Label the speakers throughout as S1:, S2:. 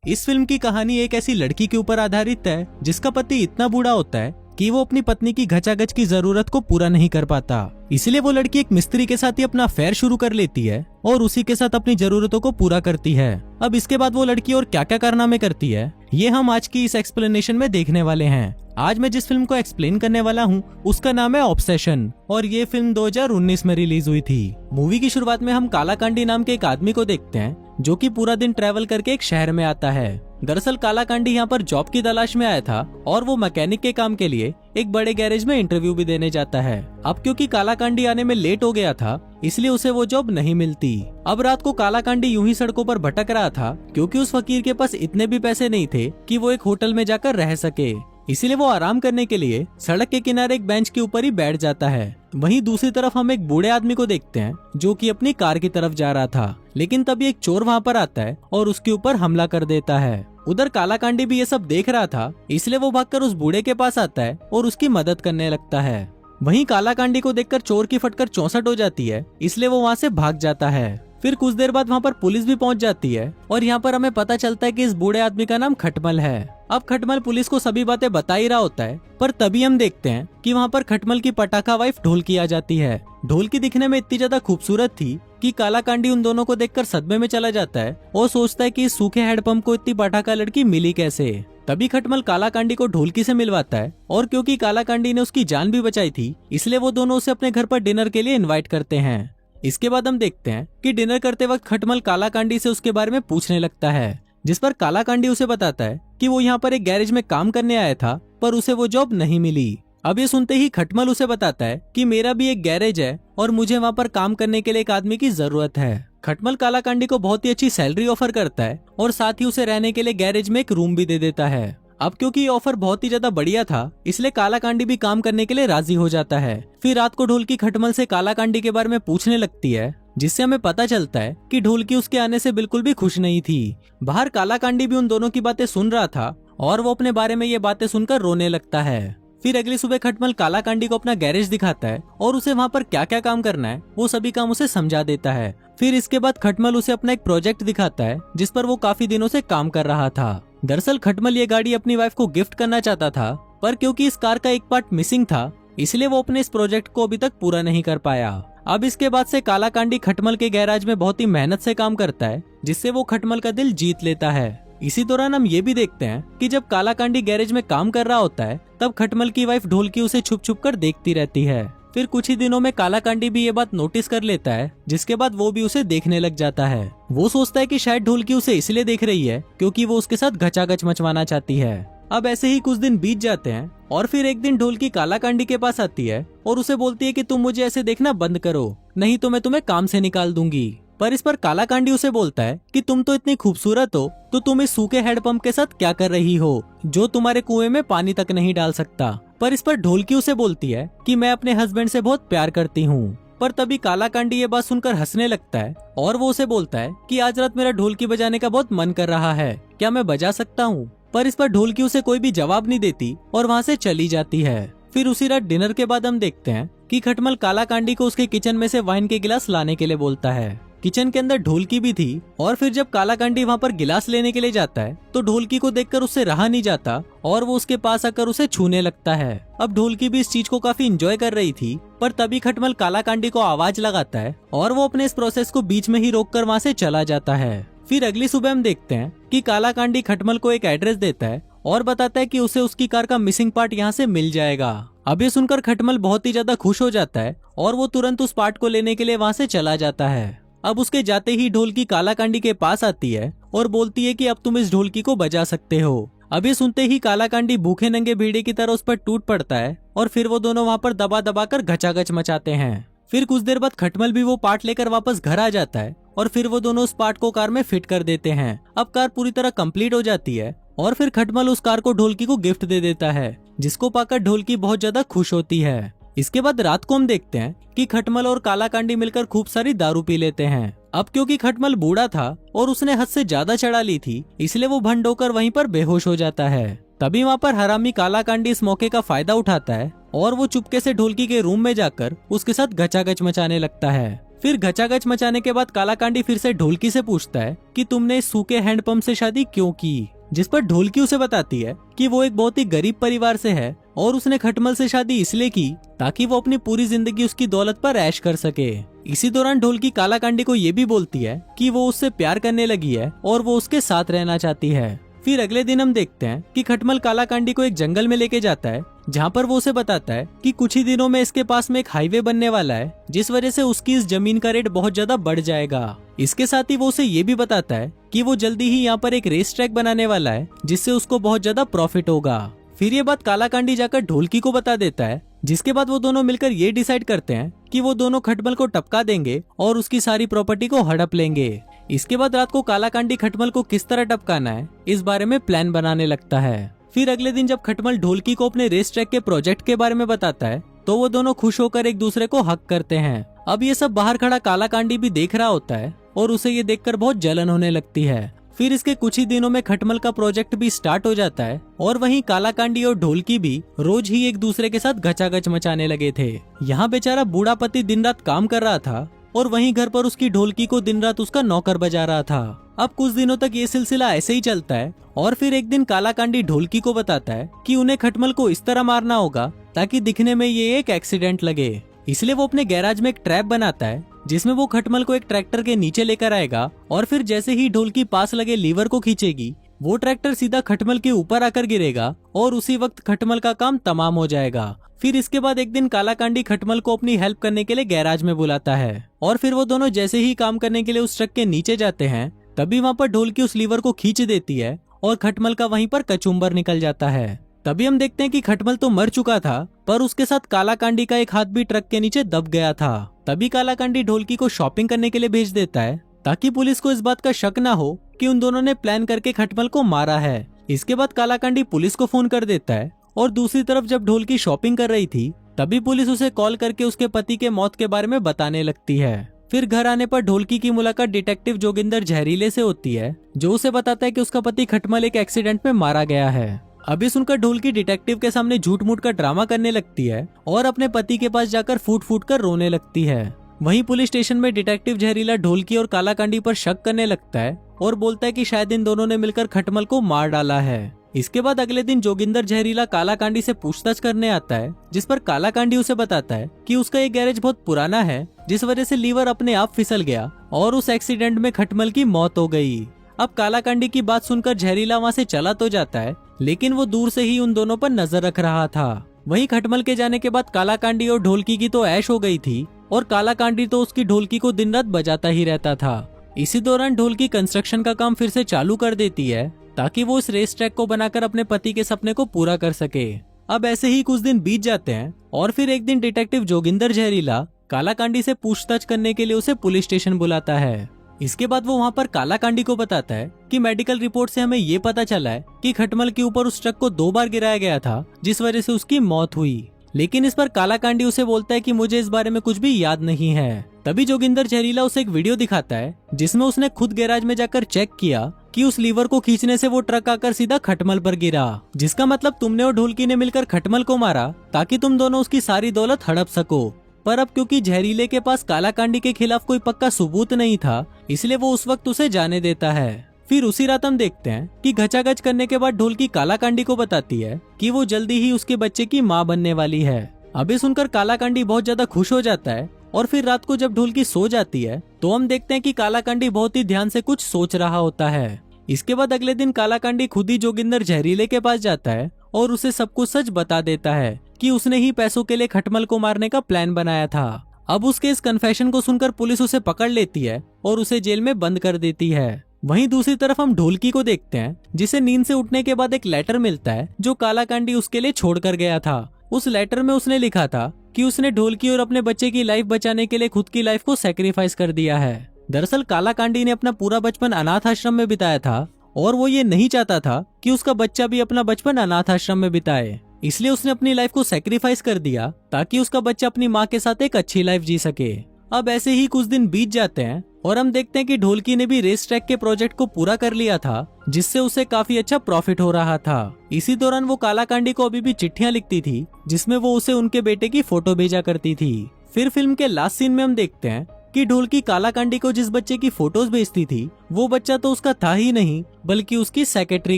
S1: इस फिल्म की कहानी एक ऐसी लड़की के ऊपर आधारित है जिसका पति इतना बूढ़ा होता है कि वो अपनी पत्नी की घचाघच की जरूरत को पूरा नहीं कर पाता। इसलिए वो लड़की एक मिस्त्री के साथ ही अपना अफेयर शुरू कर लेती है और उसी के साथ अपनी जरूरतों को पूरा करती है। अब इसके बाद वो लड़की और क्या क्या कारनामे करती है ये हम आज की इस एक्सप्लेनेशन में देखने वाले हैं। आज मैं जिस फिल्म को एक्सप्लेन करने वाला हूँ उसका नाम है ऑब्सेशन और ये फिल्म 2019 में रिलीज हुई थी। मूवी की शुरुआत में हम कालाकांडी नाम के एक आदमी को देखते हैं जो कि पूरा दिन ट्रैवल करके एक शहर में आता है। दरअसल कालाकांडी यहाँ पर जॉब की तलाश में आया था और वो मैकेनिक के काम के लिए एक बड़े गैरेज में इंटरव्यू भी देने जाता है। अब क्योंकि कालाकांडी आने में लेट हो गया था इसलिए उसे वो जॉब नहीं मिलती। अब रात को कालाकांडी यूं ही सड़कों पर भटक रहा था क्योंकि उस फकीर के पास इतने भी पैसे नहीं थे कि वो एक होटल में जाकर रह सके। इसीलिए वो आराम करने के लिए सड़क के किनारे एक बेंच के ऊपर ही बैठ जाता है। वहीं दूसरी तरफ हम एक बूढ़े आदमी को देखते हैं जो कि अपनी कार की तरफ जा रहा था, लेकिन तभी एक चोर वहां पर आता है और उसके ऊपर हमला कर देता है। उधर कालाकांडी भी ये सब देख रहा था इसलिए वो भागकर उस बूढ़े के पास आता है और उसकी मदद करने लगता है। वहीं कालाकांडी को देखकर चोर की फटकर 64 हो जाती है इसलिए वो वहाँ से भाग जाता है। फिर कुछ देर बाद वहाँ पर पुलिस भी पहुंच जाती है और यहाँ पर हमें पता चलता है कि इस बूढ़े आदमी का नाम खटमल है। अब खटमल पुलिस को सभी बातें बता ही रहा होता है पर तभी हम देखते हैं कि वहाँ पर खटमल की पटाखा वाइफ ढोलकी आ जाती है। ढोलकी दिखने में इतनी ज्यादा खूबसूरत थी कि कालाकांडी उन दोनों को देखकर सदमे में चला जाता है और सोचता है कि इस सूखे हैंडपंप को इतनी पटाखा लड़की मिली कैसे। तभी खटमल कालाकांडी को ढोलकी से मिलवाता है और क्योंकि कालाकांडी ने उसकी जान भी बचाई थी इसलिए वो दोनों उसे अपने घर पर डिनर के लिए इन्वाइट करते हैं। इसके बाद हम देखते हैं कि डिनर करते वक्त खटमल कालाकांडी से उसके बारे में पूछने लगता है, जिस पर कालाकांडी उसे बताता है कि वो यहाँ पर एक गैरेज में काम करने आया था पर उसे वो जॉब नहीं मिली। अब ये सुनते ही खटमल उसे बताता है कि मेरा भी एक गैरेज है और मुझे वहाँ पर काम करने के लिए एक आदमी की जरूरत है। खटमल कालाकांडी को बहुत ही अच्छी सैलरी ऑफर करता है और साथ ही उसे रहने के लिए गैरेज में एक रूम भी दे देता है। अब क्योंकि ये ऑफर बहुत ही ज्यादा बढ़िया था इसलिए कालाकांडी भी काम करने के लिए राजी हो जाता है। फिर रात को ढोलकी खटमल से कालाकांडी के बारे में पूछने लगती है जिससे हमें पता चलता है कि ढोलकी उसके आने से बिल्कुल भी खुश नहीं थी। बाहर कालाकांडी भी उन दोनों की बातें सुन रहा था और वो अपने बारे में ये बातें सुनकर रोने लगता है। फिर अगली सुबह खटमल कालाकांडी को अपना गैरेज दिखाता है और उसे वहाँ पर क्या क्या काम करना है वो सभी काम उसे समझा देता है। फिर इसके बाद खटमल उसे अपना एक प्रोजेक्ट दिखाता है जिस पर वो काफी दिनों से काम कर रहा था। दरअसल खटमल ये गाड़ी अपनी वाइफ को गिफ्ट करना चाहता था पर क्योंकि इस कार का एक पार्ट मिसिंग था इसलिए वो अपने इस प्रोजेक्ट को अभी तक पूरा नहीं कर पाया। अब इसके बाद से कालाकांडी खटमल के गैराज में बहुत ही मेहनत से काम करता है जिससे वो खटमल का दिल जीत लेता है। इसी दौरान हम ये भी देखते हैं कि जब कालाकांडी गैरेज में काम कर रहा होता है तब खटमल की वाइफ ढोलकी उसे छुप छुप कर देखती रहती है। फिर कुछ ही दिनों में कालाकांडी भी ये बात नोटिस कर लेता है जिसके बाद वो भी उसे देखने लग जाता है। वो सोचता है कि शायद ढोलकी उसे इसलिए देख रही है क्योंकि वो उसके साथ घचाघच मचवाना चाहती है। अब ऐसे ही कुछ दिन बीत जाते हैं और फिर एक दिन ढोलकी कालाकांडी के पास आती है और उसे बोलती है कि तुम मुझे ऐसे देखना बंद करो नहीं तो मैं तुम्हें काम से निकाल दूंगी। पर इस पर कालाकांडी उसे बोलता है कि तुम तो इतनी खूबसूरत हो तो तुम इस सूखे हैंडपंप के साथ क्या कर रही हो जो तुम्हारे कुएं में पानी तक नहीं डाल सकता। पर इस पर ढोलकी उसे बोलती है कि मैं अपने हस्बैंड से बहुत प्यार करती हूँ। पर तभी कालाकांडी ये बात सुनकर हंसने लगता है और वो उसे बोलता है कि आज रात मेरा ढोलकी बजाने का बहुत मन कर रहा है, क्या मैं बजा सकता हूँ। पर इस पर ढोलकी उसे कोई भी जवाब नहीं देती और वहाँ से चली जाती है। फिर उसी रात डिनर के बाद हम देखते हैं कि खटमल कालाकांडी को उसके किचन में से वाइन के गिलास लाने के लिए बोलता है। किचन के अंदर ढोलकी भी थी और फिर जब कालाकांडी वहाँ पर गिलास लेने के लिए जाता है तो ढोलकी को देखकर उससे रहा नहीं जाता और वो उसके पास आकर उसे छूने लगता है। अब ढोलकी भी इस चीज को काफी एंजॉय कर रही थी पर तभी खटमल कालाकांडी को आवाज लगाता है और वो अपने इस प्रोसेस को बीच में ही रोककर वहाँ से चला जाता है। फिर अगली सुबह हम देखते हैं कि कालाकांडी खटमल को एक एड्रेस देता है और बताता है कि उसे उसकी कार का मिसिंग पार्ट यहाँ से मिल जाएगा। अब ये सुनकर खटमल बहुत ही ज्यादा खुश हो जाता है और वो तुरंत उस पार्ट को लेने के लिए वहाँ से चला जाता है। अब उसके जाते ही ढोलकी कालाकांडी के पास आती है और बोलती है कि अब तुम इस ढोलकी को बजा सकते हो। अब ये सुनते ही कालाकांडी भूखे नंगे भेड़िए की तरह उस पर टूट पड़ता है और फिर वो दोनों वहाँ पर दबा दबा कर घचाघच मचाते हैं। फिर कुछ देर बाद खटमल भी वो पार्ट लेकर वापस घर आ जाता है और फिर वो दोनों उस पार्ट को कार में फिट कर देते हैं। अब कार पूरी तरह कंप्लीट हो जाती है और फिर खटमल उस कार को ढोलकी को गिफ्ट दे देता है जिसको पाकर ढोलकी बहुत ज्यादा खुश होती है। इसके बाद रात को हम देखते हैं कि खटमल और कालाकांडी मिलकर खूब सारी दारू पी लेते हैं। अब क्योंकि खटमल बूढ़ा था और उसने हद से ज्यादा चढ़ा ली थी इसलिए वो भंड होकर वहीं पर बेहोश हो जाता है। तभी वहाँ पर हरामी कालाकांडी इस मौके का फायदा उठाता है और वो चुपके से ढोलकी के रूम में जाकर उसके साथ घचाघच मचाने लगता है। फिर घचाघच मचाने के बाद कालाकांडी फिर से ढोलकी से पूछता है कि तुमने इस सूखे हैंडपंप से शादी क्यों की, जिस पर ढोलकी उसे बताती है कि वो एक बहुत ही गरीब परिवार से है और उसने खटमल से शादी इसलिए की ताकि वो अपनी पूरी जिंदगी उसकी दौलत पर ऐश कर सके। इसी दौरान ढोलकी कालाकांडी को ये भी बोलती है कि वो उससे प्यार करने लगी है और वो उसके साथ रहना चाहती है। फिर अगले दिन हम देखते हैं कि खटमल कालाकांडी को एक जंगल में लेके जाता है, जहाँ पर वो उसे बताता है कि कुछ ही दिनों में इसके पास में एक हाईवे बनने वाला है, जिस वजह से उसकी इस जमीन का रेट बहुत ज्यादा बढ़ जाएगा। इसके साथ ही वो उसे ये भी बताता है कि वो जल्दी ही यहाँ पर एक रेस ट्रैक बनाने वाला है, जिससे उसको बहुत ज्यादा प्रॉफिट होगा। फिर ये बात कालाकांडी जाकर ढोलकी को बता देता है, जिसके बाद वो दोनों मिलकर ये डिसाइड करते हैं कि वो दोनों खटमल को टपका देंगे और उसकी सारी प्रॉपर्टी को हड़प लेंगे। इसके बाद रात को कालाकांडी खटमल को किस तरह टपकाना है इस बारे में प्लान बनाने लगता है। फिर अगले दिन जब खटमल ढोलकी को अपने रेस ट्रैक के प्रोजेक्ट के बारे में बताता है तो वो दोनों खुश होकर एक दूसरे को हक करते हैं। अब ये सब बाहर खड़ा कालाकांडी भी देख रहा होता है और उसे ये देखकर बहुत जलन होने लगती है। फिर इसके कुछ ही दिनों में खटमल का प्रोजेक्ट भी स्टार्ट हो जाता है और वहीं कालाकांडी और ढोलकी भी रोज ही एक दूसरे के साथ घचाघच मचाने लगे थे। यहाँ बेचारा बूढ़ा पति दिन रात काम कर रहा था और वहीं घर पर उसकी ढोलकी को दिन रात उसका नौकर बजा रहा था। अब कुछ दिनों तक ये सिलसिला ऐसे ही चलता है और फिर एक दिन कालाकांडी ढोलकी को बताता है कि उन्हें खटमल को इस तरह मारना होगा ताकि दिखने में ये एक एक्सीडेंट लगे। इसलिए वो अपने गैराज में एक ट्रैप बनाता है, जिसमें वो खटमल को एक ट्रैक्टर के नीचे लेकर आएगा और फिर जैसे ही ढोलकी पास लगे लीवर को खींचेगी, वो ट्रैक्टर सीधा खटमल के ऊपर आकर गिरेगा और उसी वक्त खटमल का काम तमाम हो जाएगा। फिर इसके बाद एक दिन कालाकांडी खटमल को अपनी हेल्प करने के लिए गैराज में बुलाता है और फिर वो दोनों जैसे ही काम करने के लिए उस ट्रक के नीचे जाते हैं, तभी वहाँ पर ढोलकी उस लीवर को खींच देती है और खटमल का वहीं पर कचुम्बर निकल जाता है। तभी हम देखते हैं कि खटमल तो मर चुका था, पर उसके साथ कालाकांडी का एक हाथ भी ट्रक के नीचे दब गया था। तभी कालाकांडी ढोलकी को शॉपिंग करने के लिए भेज देता है ताकि पुलिस को इस बात का शक ना हो कि उन दोनों ने प्लान करके खटमल को मारा है। इसके बाद कालाकांडी पुलिस को फोन कर देता है और दूसरी तरफ जब ढोलकी शॉपिंग कर रही थी तभी पुलिस उसे कॉल करके उसके पति के मौत के बारे में बताने लगती है। फिर घर आने पर ढोलकी की मुलाकात डिटेक्टिव जोगिंदर जहरीले से होती है, जो उसे बताता है कि उसका पति खटमल एक एक्सीडेंट में मारा गया है। अभी सुनकर ढोलकी डिटेक्टिव के सामने झूठ मूठ का ड्रामा करने लगती है और अपने पति के पास जाकर फूट फूट कर रोने लगती है। वहीं पुलिस स्टेशन में डिटेक्टिव जहरीला ढोलकी और कालाकांडी पर शक करने लगता है और बोलता है कि शायद इन दोनों ने मिलकर खटमल को मार डाला है। इसके बाद अगले दिन जोगिंदर जहरीला कालाकांडी से पूछताछ करने आता है, जिस पर कालाकांडी उसे बताता है कि उसका ये गैरेज बहुत पुराना है, जिस वजह से लीवर अपने आप फिसल गया और उस एक्सीडेंट में खटमल की मौत हो गई। अब कालाकांडी की बात सुनकर जहरीला वहाँ से चला तो जाता है, लेकिन वो दूर से ही उन दोनों पर नजर रख रहा था। वहीं खटमल के जाने के बाद कालाकांडी और ढोलकी की तो ऐश हो गई थी और कालाकांडी तो उसकी ढोलकी को दिन रात बजाता ही रहता था। इसी दौरान ढोलकी कंस्ट्रक्शन का काम फिर से चालू कर देती है ताकि वो इस रेस ट्रैक को बनाकर अपने पति के सपने को पूरा कर सके। अब ऐसे ही कुछ दिन बीत जाते हैं और फिर एक दिन डिटेक्टिव जोगिंदर जहरीला कालाकांडी से पूछताछ करने के लिए उसे पुलिस स्टेशन बुलाता है। इसके बाद वो वहाँ पर कालाकांडी को बताता है कि मेडिकल रिपोर्ट से हमें ये पता चला है कि खटमल के ऊपर उस ट्रक को 2 बार गिराया गया था, जिस वजह से उसकी मौत हुई। लेकिन इस पर कालाकांडी उसे बोलता है कि मुझे इस बारे में कुछ भी याद नहीं है। तभी जोगिंदर जहरीला उसे एक वीडियो दिखाता है जिसमें उसने खुद गैराज में जाकर चेक किया कि उस लीवर को खींचने से वो ट्रक आकर सीधा खटमल पर गिरा, जिसका मतलब तुमने और ढोलकी ने मिलकर खटमल को मारा ताकि तुम दोनों उसकी सारी दौलत हड़प सको। पर अब क्योंकि जहरीले के पास कालाकांडी के खिलाफ कोई पक्का सबूत नहीं था, इसलिए वो उस वक्त उसे जाने देता है। फिर उसी रात हम देखते हैं कि घचाघच करने के बाद ढोलकी कालाकांडी को बताती है कि वो जल्दी ही उसके बच्चे की माँ बनने वाली है। अभी सुनकर कालाकांडी बहुत ज्यादा खुश हो जाता है और फिर रात को जब ढोलकी सो जाती है तो हम देखते हैं कि कालाकांडी बहुत ही ध्यान से कुछ सोच रहा होता है। इसके बाद अगले दिन कालाकांडी खुद ही जोगिंदर जहरीले के पास जाता है और उसे सब कुछ सच बता देता है कि उसने ही पैसों के लिए खटमल को मारने का प्लान बनाया था। अब उसके इस कन्फेशन को सुनकर पुलिस उसे पकड़ लेती है और उसे जेल में बंद कर देती है। वहीं दूसरी तरफ हम ढोलकी को देखते हैं, जिसे नींद से उठने के बाद एक लेटर मिलता है जो कालाकांडी उसके लिए छोड़कर गया था। उस लेटर में उसने लिखा था कि उसने ढोलकी और अपने बच्चे की लाइफ बचाने के लिए खुद की लाइफ को सैक्रिफाइस कर दिया है। दरअसल कालाकांडी ने अपना पूरा बचपन अनाथ आश्रम में बिताया था और वो ये नहीं चाहता था कि उसका बच्चा भी अपना बचपन अनाथ आश्रम में बिताए, इसलिए उसने अपनी लाइफ को सैक्रिफाइस कर दिया ताकि उसका बच्चा अपनी माँ के साथ एक अच्छी लाइफ जी सके। अब ऐसे ही कुछ दिन बीत जाते हैं और हम देखते हैं कि ढोलकी ने भी रेस ट्रैक के प्रोजेक्ट को पूरा कर लिया था, जिससे उसे काफी अच्छा प्रॉफिट हो रहा था। इसी दौरान वो कालाकांडी को अभी भी चिट्ठियां लिखती थी, जिसमें वो उसे उनके बेटे की फोटो भेजा करती थी। फिर फिल्म के लास्ट सीन में हम देखते हैं कि ढोलकी कालाकांडी को जिस बच्चे की फोटोज भेजती थी वो बच्चा तो उसका था ही नहीं बल्कि उसकी सेक्रेटरी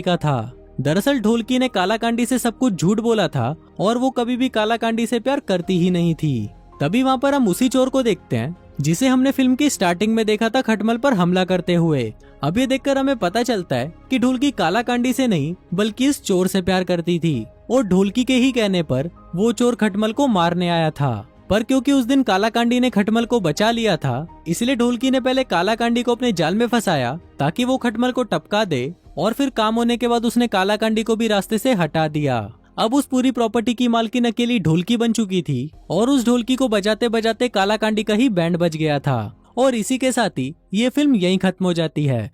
S1: का था। दरअसल ढोलकी ने कालाकांडी से सब कुछ झूठ बोला था और वो कभी भी कालाकांडी से प्यार करती ही नहीं थी। तभी वहाँ पर हम उसी चोर को देखते हैं जिसे हमने फिल्म की स्टार्टिंग में देखा था खटमल पर हमला करते हुए। अब ये देखकर हमें पता चलता है कि ढोलकी कालाकांडी से नहीं बल्कि इस चोर से प्यार करती थी और ढोलकी के ही कहने पर वो चोर खटमल को मारने आया था। पर क्योंकि उस दिन कालाकांडी ने खटमल को बचा लिया था इसलिए ढोलकी ने पहले कालाकांडी को अपने जाल में फंसाया ताकि वो खटमल को टपका दे और फिर काम होने के बाद उसने कालाकांडी को भी रास्ते से हटा दिया। अब उस पूरी प्रॉपर्टी की मालकिन अकेली ढोलकी बन चुकी थी और उस ढोलकी को बजाते बजाते कालाकांडी का ही बैंड बज गया था। और इसी के साथ ही ये फिल्म यहीं खत्म हो जाती है।